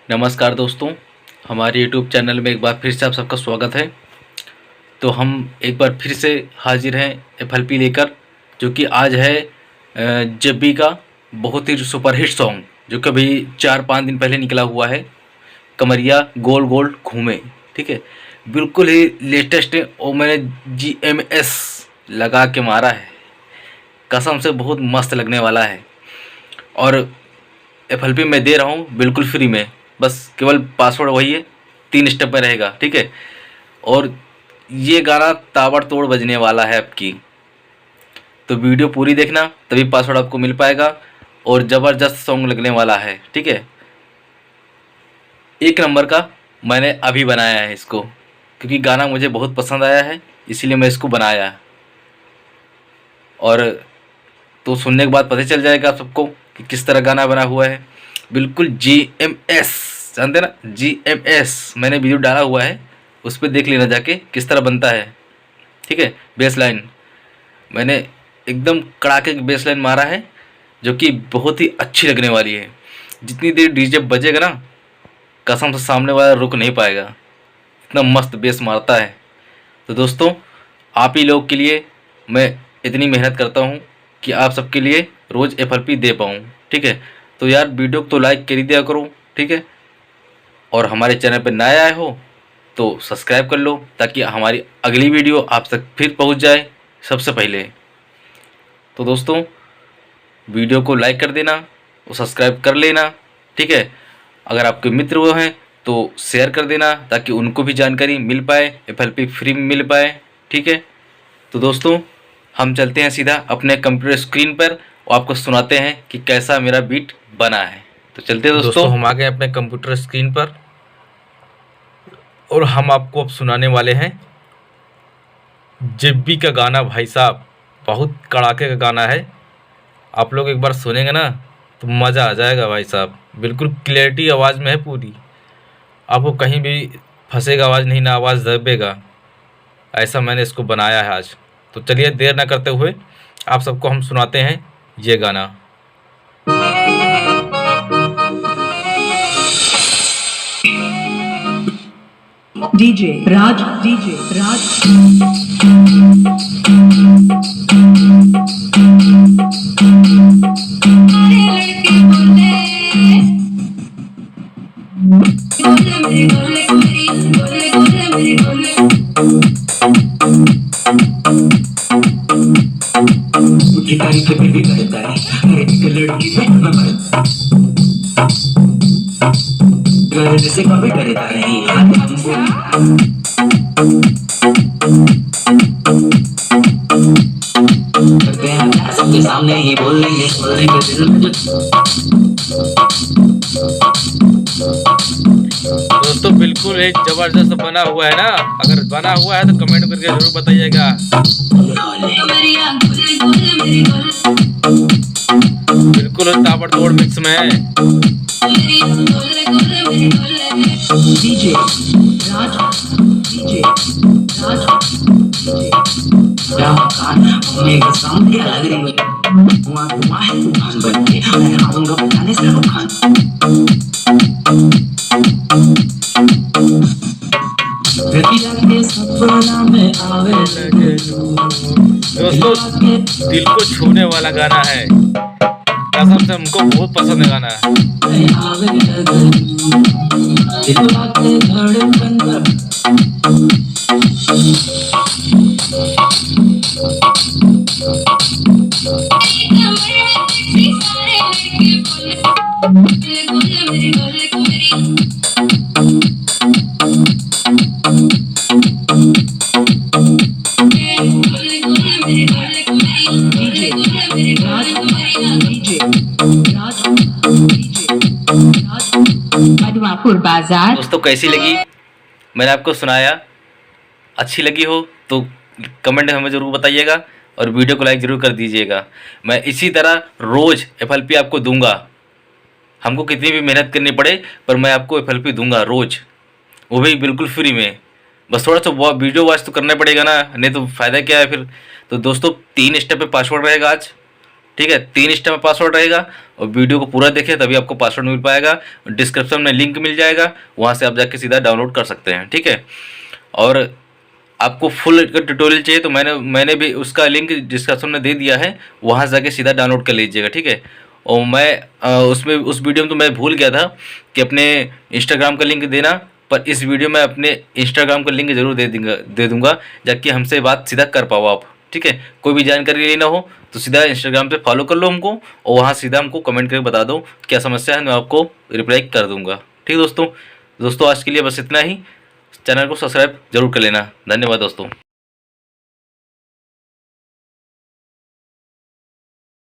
नमस्कार दोस्तों, हमारे यूट्यूब चैनल में एक बार फिर से आप सबका स्वागत है। तो हम एक बार फिर से हाजिर हैं एफएलपी लेकर, जो कि आज है जब्बी का बहुत ही सुपरहिट सॉन्ग, जो कि अभी 4-5 दिन पहले निकला हुआ है। कमरिया गोल गोल घूमे, ठीक है, बिल्कुल ही लेटेस्ट है और मैंने जीएमएस लगा के मारा है, कसम से बहुत मस्त लगने वाला है। और एफएलपी मैं दे रहा हूँ बिल्कुल फ्री में, बस केवल पासवर्ड वही है, 3 स्टेप में रहेगा, ठीक है। और ये गाना ताबड़तोड़ बजने वाला है आपकी, तो वीडियो पूरी देखना तभी पासवर्ड आपको मिल पाएगा। और ज़बरदस्त सॉन्ग लगने वाला है, ठीक है। एक नंबर का मैंने अभी बनाया है इसको, क्योंकि गाना मुझे बहुत पसंद आया है, इसीलिए मैं इसको बनाया। और तो सुनने के बाद पता चल जाएगा आप सबको कि किस तरह गाना बना हुआ है। बिल्कुल जीएमएस, जानते ना, जीएमएस मैंने वीडियो डाला हुआ है, उस पर देख लेना जाके किस तरह बनता है, ठीक है। बेस लाइन मैंने एकदम कड़ाके की बेस लाइन मारा है, जो कि बहुत ही अच्छी लगने वाली है। जितनी देर डीजे बजेगा ना, कसम से सामने वाला रुक नहीं पाएगा, इतना मस्त बेस मारता है। तो दोस्तों, आप ही लोग के लिए मैं इतनी मेहनत करता हूँ कि आप सबके लिए रोज़ एफएलपी दे पाऊँ, ठीक है। तो यार वीडियो को तो लाइक कर ही दिया करो, ठीक है। और हमारे चैनल पर नए आए हो तो सब्सक्राइब कर लो, ताकि हमारी अगली वीडियो आप तक फिर पहुँच जाए सबसे पहले। तो दोस्तों, वीडियो को लाइक कर देना और सब्सक्राइब कर लेना, ठीक है। अगर आपके मित्र वो हैं तो शेयर कर देना, ताकि उनको भी जानकारी मिल पाए, एफएलपी फ्री में मिल पाए, ठीक है। तो दोस्तों, हम चलते हैं सीधा अपने कंप्यूटर स्क्रीन पर और आपको सुनाते हैं कि कैसा मेरा बीट बना है। तो चलते हैं दोस्तों, हम आ गए अपने कंप्यूटर स्क्रीन पर और हम आपको अब सुनाने वाले हैं जब्बी का गाना। भाई साहब, बहुत कड़ाके का गाना है। आप लोग एक बार सुनेंगे ना तो मज़ा आ जाएगा भाई साहब। बिल्कुल क्लैरिटी आवाज़ में है पूरी, आपको कहीं भी फंसेगा आवाज़ नहीं, ना आवाज़ दबेगा। ऐसा मैंने इसको बनाया है आज। तो चलिए देर ना करते हुए आप सबको हम सुनाते हैं ये गाना। डीजे राज से कभी डरता नहीं। सबके सामने ही बोलेंगे, बोलने के दिल में दोस्तों बिल्कुल एक जबरदस्त बना हुआ है ना। अगर बना हुआ है तो कमेंट करके जरूर बताइएगा। बिल्कुल ताबड़तोड़ मिक्स में है। डीजे राज मेरे सामने लग रही है तूफान बन के मैं आऊंगा बताने से रुखान। दोस्तों, दिल को छूने वाला गाना है, कसम से हमको बहुत पसंद है गाना। मधुआपुर बाजार। दोस्तों कैसी लगी, मैंने आपको सुनाया, अच्छी लगी हो तो कमेंट में हमें ज़रूर बताइएगा और वीडियो को लाइक ज़रूर कर दीजिएगा। मैं इसी तरह रोज़ एफएलपी आपको दूंगा, हमको कितनी भी मेहनत करनी पड़े पर मैं आपको एफएलपी दूंगा रोज़, वो भी बिल्कुल फ्री में। बस थोड़ा सा वीडियो वॉच तो करना पड़ेगा ना, नहीं तो फ़ायदा क्या है फिर। तो दोस्तों 3 स्टेप पे पासवर्ड रहेगा आज, ठीक है, 3 स्टेप में पासवर्ड रहेगा और वीडियो को पूरा देखें तभी आपको पासवर्ड मिल पाएगा। डिस्क्रिप्शन में लिंक मिल जाएगा, वहाँ से आप जाके सीधा डाउनलोड कर सकते हैं। ठीक है, और आपको फुल ट्यूटोरियल चाहिए तो मैंने भी उसका लिंक डिस्क्रिप्शन में दे दिया है, वहाँ से जाके सीधा डाउनलोड कर लीजिएगा। ठीक है, और मैं उसमें उस वीडियो में तो मैं भूल गया था कि अपने इंस्टाग्राम का लिंक देना, पर इस वीडियो में अपने इंस्टाग्राम का लिंक ज़रूर दे दूँगा ताकि हमसे बात सीधा कर पाओ आप। ठीक है, कोई भी जानकारी लेना हो तो सीधा इंस्टाग्राम पे फॉलो कर लो हमको, और वहाँ सीधा हमको कमेंट करके बता दो क्या समस्या है, मैं आपको रिप्लाई कर दूँगा। ठीक है दोस्तों, आज के लिए बस इतना ही। चैनल को सब्सक्राइब जरूर कर लेना। धन्यवाद दोस्तों।